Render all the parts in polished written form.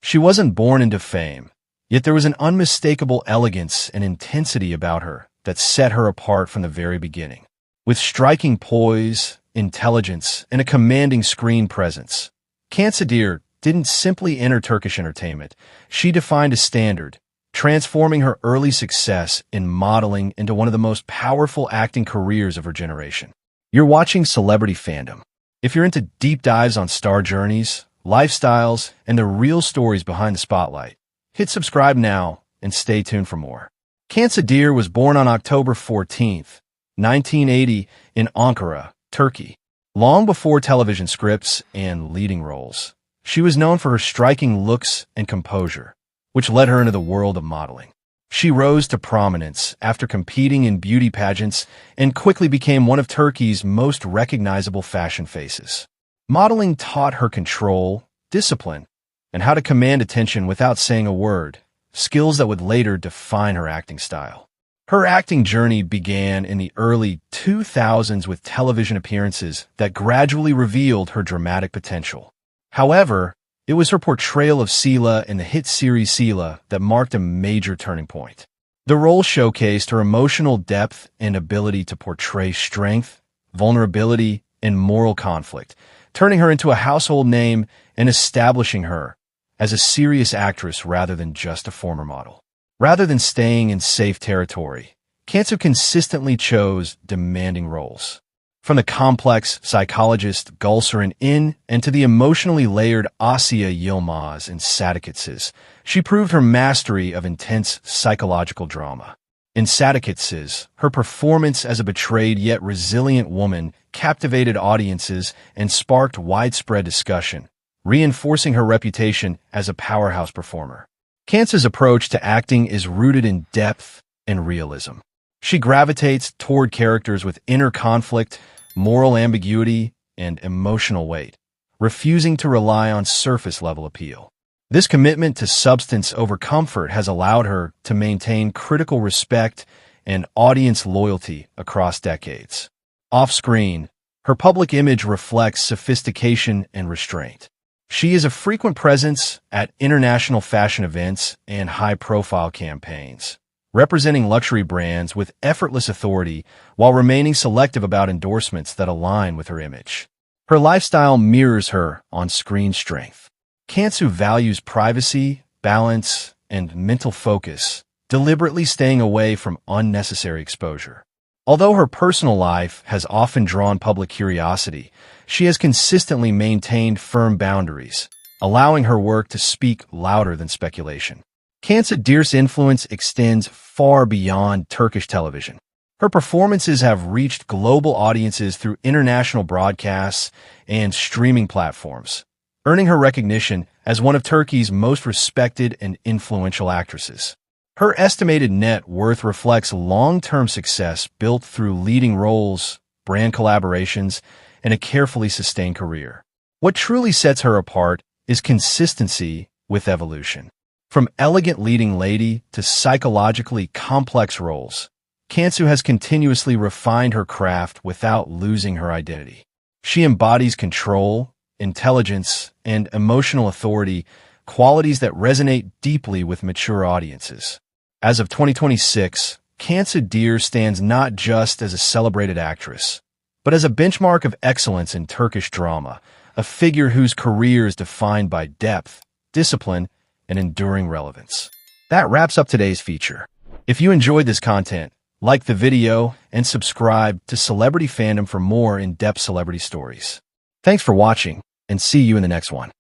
She wasn't born into fame, yet there was an unmistakable elegance and intensity about her that set her apart from the very beginning. With striking poise, intelligence, and a commanding screen presence, Cansu Dere didn't simply enter Turkish entertainment. She defined a standard, transforming her early success in modeling into one of the most powerful acting careers of her generation. You're watching Celebrity Fandom. If you're into deep dives on star journeys, lifestyles, and the real stories behind the spotlight, hit subscribe now and stay tuned for more. Cansu Dere was born on October 14th, 1980 in Ankara, Turkey. Long before television scripts and leading roles, she was known for her striking looks and composure, which led her into the world of modeling. She rose to prominence after competing in beauty pageants and quickly became one of Turkey's most recognizable fashion faces. Modeling taught her control, discipline, and how to command attention without saying a word, skills that would later define her acting style. Her acting journey began in the early 2000s with television appearances that gradually revealed her dramatic potential. However, it was her portrayal of Sila in the hit series Sila that marked a major turning point. The role showcased her emotional depth and ability to portray strength, vulnerability, and moral conflict, turning her into a household name and establishing her as a serious actress rather than just a former model. Rather than staying in safe territory, Cansu consistently chose demanding roles. From the complex psychologist Gülseren in and to the emotionally layered Asya Yilmaz in Sadakatsiz, she proved her mastery of intense psychological drama. In Sadakatsiz, her performance as a betrayed yet resilient woman captivated audiences and sparked widespread discussion, reinforcing her reputation as a powerhouse performer. Cansu's approach to acting is rooted in depth and realism. She gravitates toward characters with inner conflict, moral ambiguity, and emotional weight, refusing to rely on surface-level appeal. This commitment to substance over comfort has allowed her to maintain critical respect and audience loyalty across decades. Off-screen, her public image reflects sophistication and restraint. She is a frequent presence at international fashion events and high-profile campaigns, representing luxury brands with effortless authority while remaining selective about endorsements that align with her image. Her lifestyle mirrors her on-screen strength. Cansu values privacy, balance, and mental focus, deliberately staying away from unnecessary exposure. Although her personal life has often drawn public curiosity, she has consistently maintained firm boundaries, allowing her work to speak louder than speculation. Cansu Dere's influence extends far beyond Turkish television. Her performances have reached global audiences through international broadcasts and streaming platforms, earning her recognition as one of Turkey's most respected and influential actresses. Her estimated net worth reflects long-term success built through leading roles, brand collaborations, and a carefully sustained career. What truly sets her apart is consistency with evolution. From elegant leading lady to psychologically complex roles, Cansu has continuously refined her craft without losing her identity. She embodies control, intelligence, and emotional authority, qualities that resonate deeply with mature audiences. As of 2026, Cansu Dere stands not just as a celebrated actress, but as a benchmark of excellence in Turkish drama, a figure whose career is defined by depth, discipline, and enduring relevance. That wraps up today's feature. If you enjoyed this content, like the video and subscribe to Celebrity Fandom for more in-depth celebrity stories. Thanks for watching, and see you in the next one.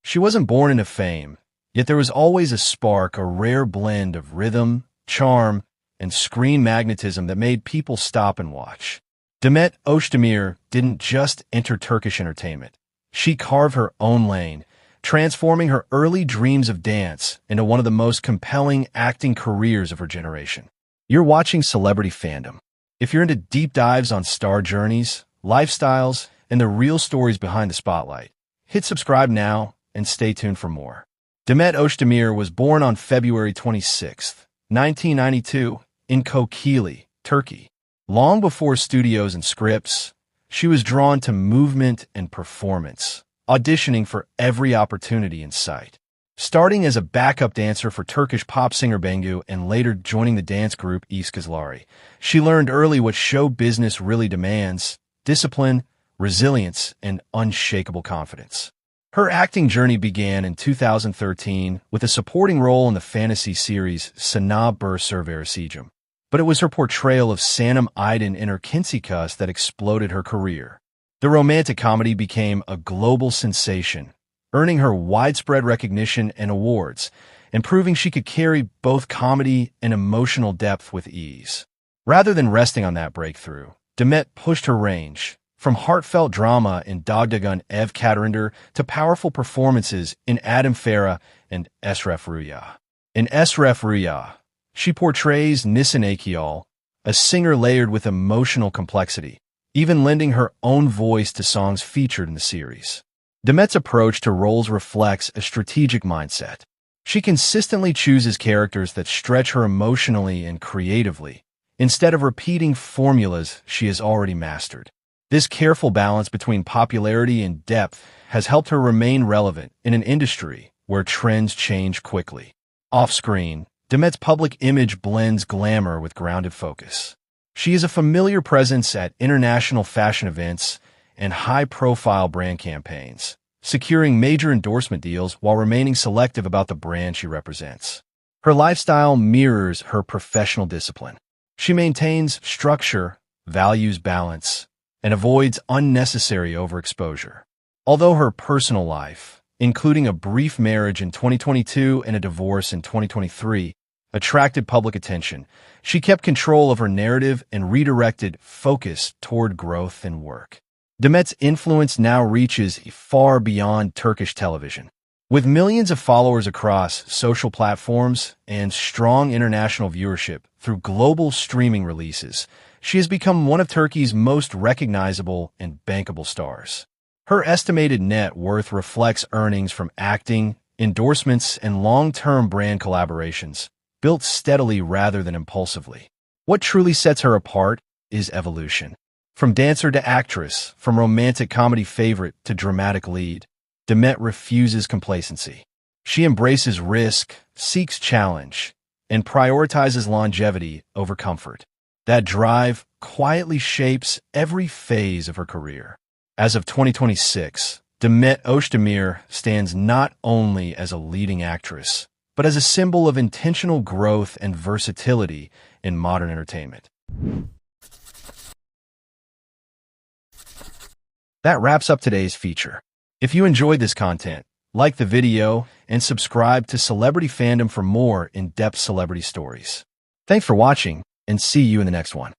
She wasn't born into fame, yet there was always a spark, a rare blend of rhythm, charm, and screen magnetism that made people stop and watch. Demet Özdemir didn't just enter Turkish entertainment. She carved her own lane, transforming her early dreams of dance into one of the most compelling acting careers of her generation. You're watching Celebrity Fandom. If you're into deep dives on star journeys, lifestyles, and the real stories behind the spotlight, hit subscribe now and stay tuned for more. Demet Özdemir was born on February 26, 1992, in Kokili, Turkey. Long before studios and scripts, She was drawn to movement and performance, auditioning for every opportunity in sight. Starting as a backup dancer for Turkish pop singer Bengu and later joining the dance group Iskazlari, she learned early what show business really demands: discipline, resilience, and unshakable confidence. Her acting journey began in 2013 with a supporting role in the fantasy series Sana Berserversicim. But it was her portrayal of Sanam Aydin in Erkenci Kuş that exploded her career. The romantic comedy became a global sensation, earning her widespread recognition and awards, and proving she could carry both comedy and emotional depth with ease. Rather than resting on that breakthrough, Demet pushed her range, from heartfelt drama in Dogdagun Ev Katerinder to powerful performances in Adam Farah and Esref Rüya. In Esref Rüya, she portrays Nisan Akyol, a singer layered with emotional complexity, even lending her own voice to songs featured in the series. Demet's approach to roles reflects a strategic mindset. She consistently chooses characters that stretch her emotionally and creatively, instead of repeating formulas she has already mastered. This careful balance between popularity and depth has helped her remain relevant in an industry where trends change quickly. Off-screen, Demet's public image blends glamour with grounded focus. She is a familiar presence at international fashion events and high-profile brand campaigns, securing major endorsement deals while remaining selective about the brand she represents. Her lifestyle mirrors her professional discipline. She maintains structure, values balance, and avoids unnecessary overexposure. Although her personal life, including a brief marriage in 2022 and a divorce in 2023, attracted public attention, she kept control of her narrative and redirected focus toward growth and work. Demet's influence now reaches far beyond Turkish television. With millions of followers across social platforms and strong international viewership through global streaming releases, she has become one of Turkey's most recognizable and bankable stars. Her estimated net worth reflects earnings from acting, endorsements, and long-term brand collaborations, built steadily rather than impulsively. What truly sets her apart is evolution. From dancer to actress, from romantic comedy favorite to dramatic lead, Demet refuses complacency. She embraces risk, seeks challenge, and prioritizes longevity over comfort. That drive quietly shapes every phase of her career. As of 2026, Demet Özdemir stands not only as a leading actress, but as a symbol of intentional growth and versatility in modern entertainment. That wraps up today's feature. If you enjoyed this content, like the video and subscribe to Celebrity Fandom for more in-depth celebrity stories. Thanks for watching, and see you in the next one.